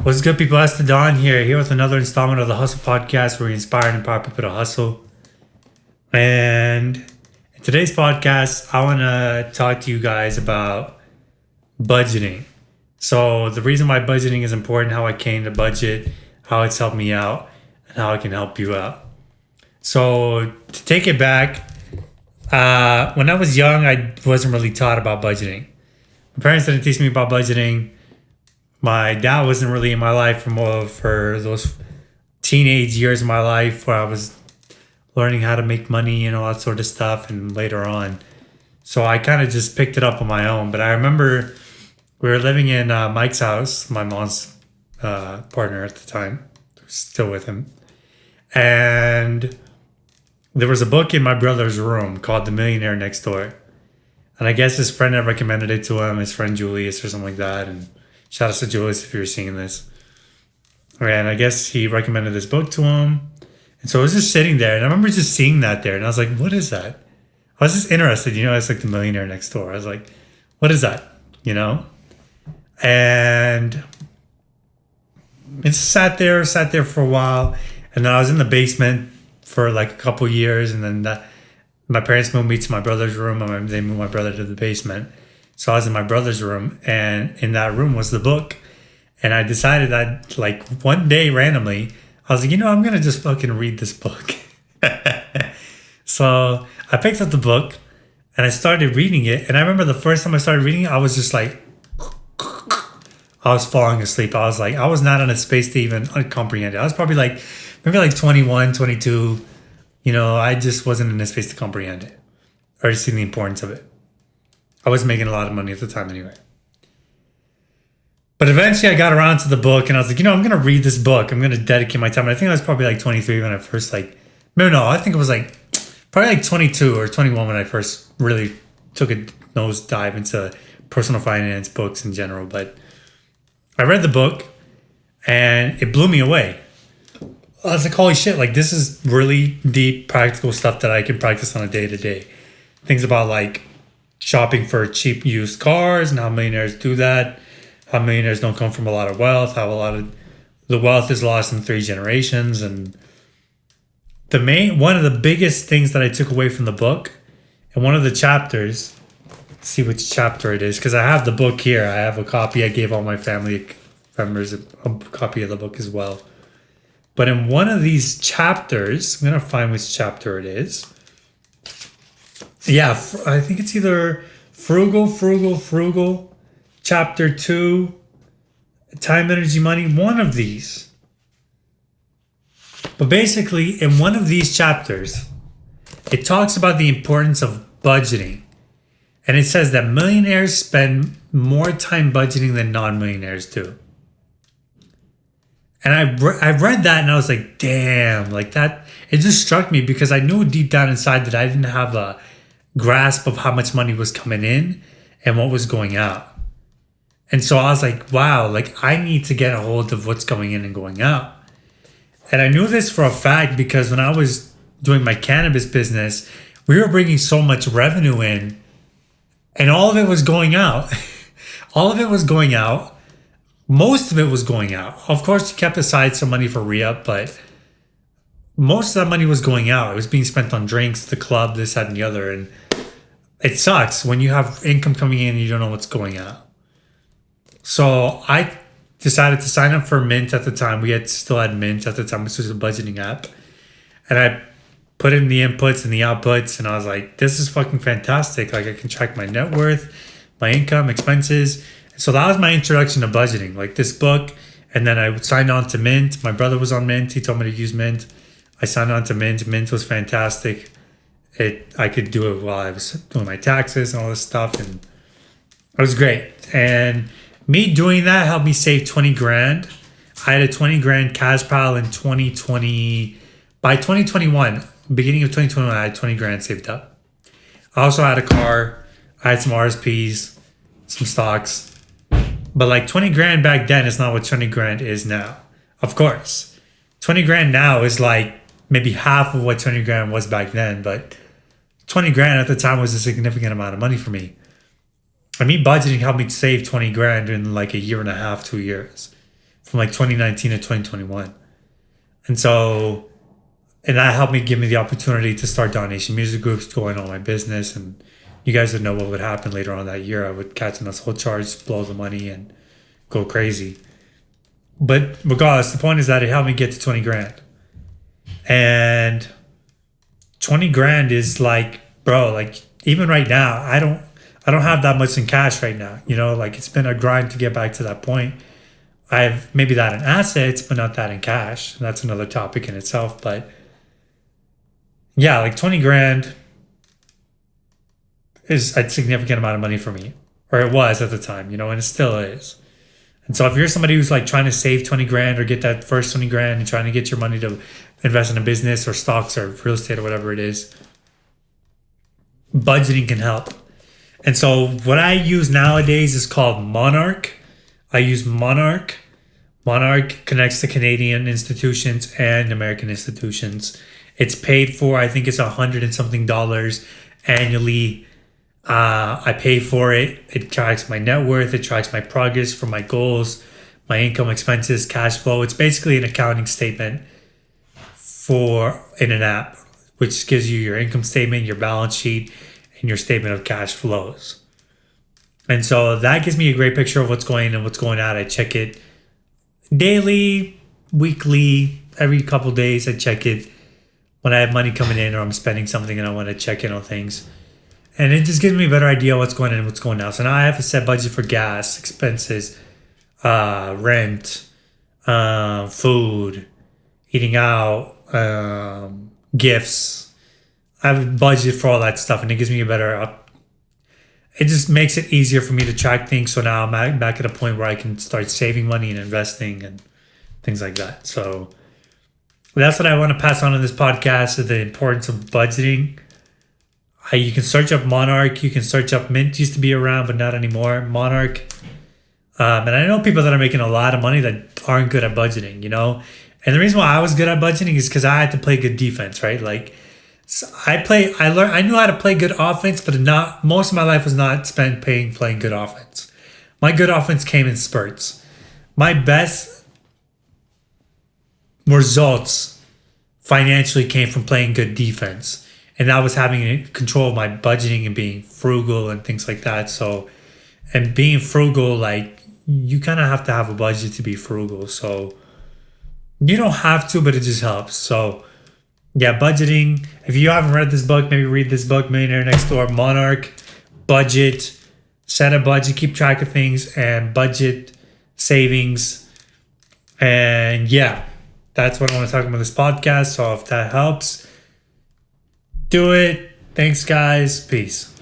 What's good, people? That's the Don here with another installment of the Hustle Podcast, where we inspire and empower people to hustle. And in today's podcast, I want to talk to you guys about budgeting. So the reason why budgeting is important, how I came to budget, how it's helped me out, and how it can help you out. So to take it back, when I was young, I wasn't really taught about budgeting. My parents didn't teach me about budgeting. My dad wasn't really in my life for those teenage years of my life where I was learning how to make money and all that sort of stuff, and later on. So I kind of just picked it up on my own. But I remember we were living in Mike's house, my mom's partner at the time, still with him. And there was a book in my brother's room called The Millionaire Next Door. And I guess his friend had recommended it to him, his friend Julius or something like that. And shout out to Julius if you're seeing this. And I guess he recommended this book to him. And so I was just sitting there, and I remember just seeing that there. And I was like, what is that? I was just interested. It's like The Millionaire Next Door. I was like, what is that? And it sat there for a while. And then I was in the basement for like a couple years. And then my parents moved me to my brother's room. And they moved my brother to the basement. So I was in my brother's room, and in that room was the book. And I decided that, like, one day randomly, I was like, I'm going to just fucking read this book. So I picked up the book and I started reading it. And I remember the first time I started reading it, I was just like, I was falling asleep. I was like, I was not in a space to even comprehend it. I was probably maybe like 21, 22. I just wasn't in a space to comprehend it or to see the importance of it. I was making a lot of money at the time anyway. But eventually I got around to the book, and I was like, I'm going to read this book. I'm going to dedicate my time. And I think I was probably like 23 when I first I think it was probably like 22 or 21 when I first really took a nosedive into personal finance books in general. But I read the book and it blew me away. I was like, holy shit, like, this is really deep, practical stuff that I can practice on a day-to-day. Things about like shopping for cheap used cars and how millionaires do that, how millionaires don't come from a lot of wealth, how a lot of the wealth is lost in 3 generations. And one of the biggest things that I took away from the book, and one of the chapters, see which chapter it is, because I have the book here. I have a copy. I gave all my family members a copy of the book as well. But in one of these chapters, I'm going to find which chapter it is. Yeah, I think it's either Frugal, Chapter 2, Time, Energy, Money, one of these. But basically, in one of these chapters, it talks about the importance of budgeting. And it says that millionaires spend more time budgeting than non-millionaires do. And I read that and I was like, damn, like that. It just struck me because I knew deep down inside that I didn't have a grasp of how much money was coming in and what was going out. And so I was like, wow, like I need to get a hold of what's going in and going out. And I knew this for a fact because when I was doing my cannabis business, we were bringing so much revenue in and all of it was going out. All of it was going out. Most of it was going out. Of course, you kept aside some money for re-up, but most of that money was going out. It was being spent on drinks, the club, this, that, and the other. And it sucks when you have income coming in and you don't know what's going out. So I decided to sign up for Mint at the time. We still had Mint at the time, which was a budgeting app. And I put in the inputs and the outputs, and I was like, this is fucking fantastic. Like, I can track my net worth, my income, expenses. So that was my introduction to budgeting, like this book. And then I signed on to Mint. My brother was on Mint. He told me to use Mint. I signed on to Mint. Mint was fantastic. I could do it while I was doing my taxes and all this stuff, and it was great. And me doing that helped me save 20 grand. I had a 20 grand cash pile in 2020. By 2021, beginning of 2021, I had 20 grand saved up. I also had a car. I had some RSPs, some stocks. But like 20 grand back then is not what 20 grand is now. Of course. 20 grand now is like maybe half of what 20 grand was back then, but 20 grand at the time was a significant amount of money for me. And me budgeting helped me save 20 grand in like a year and a half, 2 years. from like 2019 to 2021. And so, and that helped me give me the opportunity to start donation music groups, going on my business. And you guys would know what would happen later on that year. I would catch an whole charge, blow the money, and go crazy. But regardless, the point is that it helped me get to 20 grand. And 20 grand is like, bro, like even right now, I don't have that much in cash right now. You know, like it's been a grind to get back to that point. I have maybe that in assets, but not that in cash. And that's another topic in itself. But yeah, like 20 grand is a significant amount of money for me, or it was at the time, you know, and it still is. And so if you're somebody who's like trying to save 20 grand or get that first 20 grand and trying to get your money to invest in a business or stocks or real estate or whatever it is, budgeting can help. And so what I use nowadays is called Monarch. I use Monarch. Monarch connects to Canadian institutions and American institutions. It's paid for, I think it's $100 and something annually. I pay for it. It tracks my net worth. It tracks my progress for my goals, my income, expenses, cash flow. It's basically an accounting statement in an app, which gives you your income statement, your balance sheet, and your statement of cash flows. And so that gives me a great picture of what's going in and what's going out. I check it daily, weekly, every couple of days. I check it when I have money coming in or I'm spending something and I want to check in on things. And it just gives me a better idea of what's going in and what's going out. So now I have a set budget for gas, expenses, rent, food, eating out, gifts. I have a budget for all that stuff, and it gives me a better. It just makes it easier for me to track things. So now I'm back at a point where I can start saving money and investing and things like that. So that's what I want to pass on in this podcast: is the importance of budgeting. You can search up Monarch. You can search up Mint. Used to be around, but not anymore. Monarch. And I know people that are making a lot of money that aren't good at budgeting, you know? And the reason why I was good at budgeting is because I had to play good defense, right? Like, so I knew how to play good offense, but not most of my life was not spent playing good offense. My good offense came in spurts. My best results financially came from playing good defense. And that was having control of my budgeting and being frugal and things like that. So, and being frugal, like you kind of have to have a budget to be frugal. So you don't have to, but it just helps. So yeah, budgeting. If you haven't read this book, maybe read this book, Millionaire Next Door. Monarch, budget, set a budget, keep track of things, and budget savings. And yeah, that's what I want to talk about this podcast. So if that helps, do it. Thanks, guys. Peace.